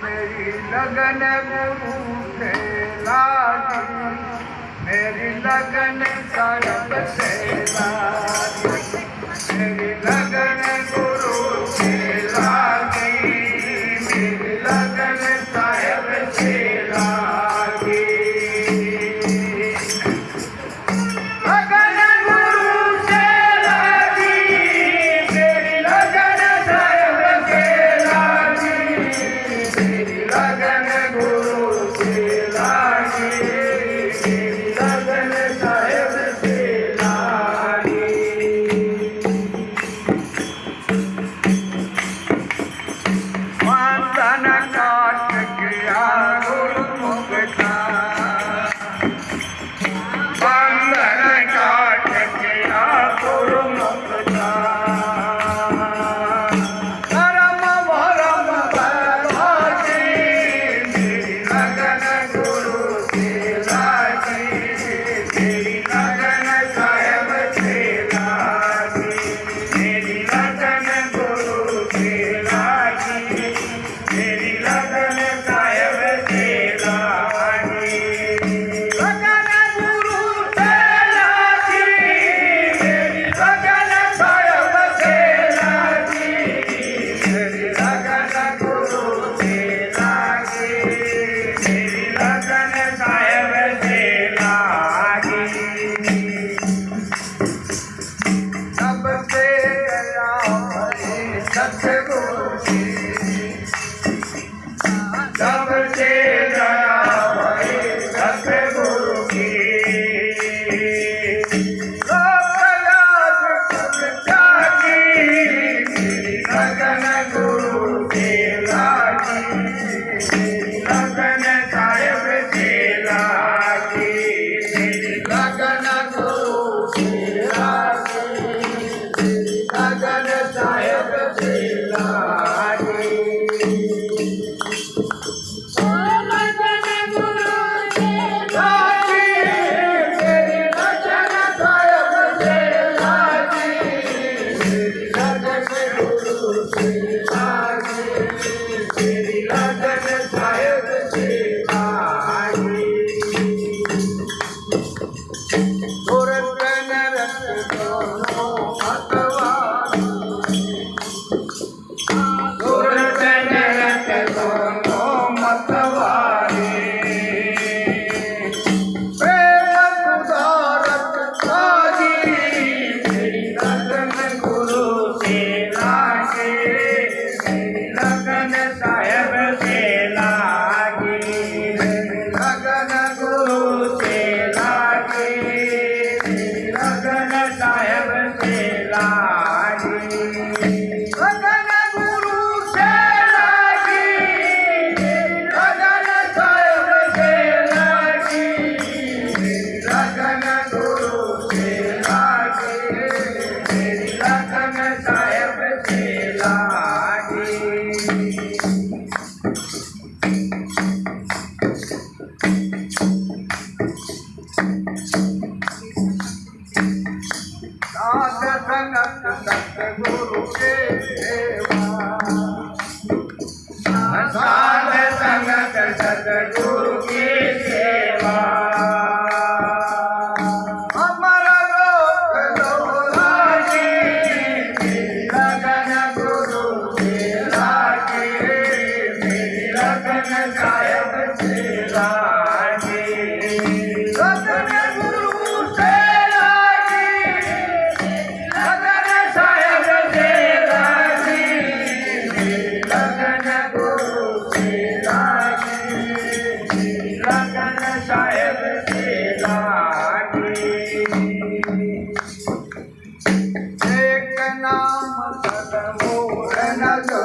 मेरी लगन गुरु से लागी, मेरी लगन साहिब से लागी, मेरी लगन गुरु से लागी, मेरी लगन साहिब से लागी। लगन गुरु से लागी, मेरी लगन साहिब से लागी, मेरी लगन गुरु से लागी, मेरी लगन साहिब से लागी। मातन काट गया गुरुमुख का, बंधन काट गया गुरुमुख का। धर्म भरम भरभागी, मेरी लगन गुरु से लागी, मेरी लगन साहिब से लागी, मेरी लगन गुरु से लागी, मेरी लगन साहिब से लागी। लगन गुरु से लागी, मेरी लगन साहिब से लागी, मेरी लगन गुरु से लागी, मेरी लगन साहिब से लागी। सबसे गया हरे सतगुरु जी, सबसे गया हरे सतगुरु की। लोक लाज कुल त्यागी, मेरी लगन गुरु से लागी, मेरी लगन साहिब से लागी, मेरी लगन गुरु से लागी, मेरी लगन साहिब से लागी। लागी, मेरी लगन साहिब से लागी, मेरी लगन गुरु से लागी, मेरी लगन साहिब से लागी। सुरत नरक दोनों मतवाले, सुरत नरक दोनों मतवाले। प्रेम सुधारत साजी, मेरी लगन गुरु से लागी, मेरी लगन साहिब से लागी, मेरी लगन गुरु से लागी, मेरी लगन साहिब से लागी। लगन गुरु से लागी, मेरी लगन साहिब से लागी, मेरी लगन गुरु से लागी, मेरी लगन साहिब से लागी। साध संगत सतगुरु के सेवा, साध संगत सतगुरु की सेवा। अमर लोक लोलागी, मेरी लगन गुरु से लागी, मेरी लगन साहिब से लागी, लगन गुरु से लागी, लगन साहिब से लागी, मेरी लगन गुरु से लागी, मेरी लगन साहिब से लागी। एक नाम सदमोर न जो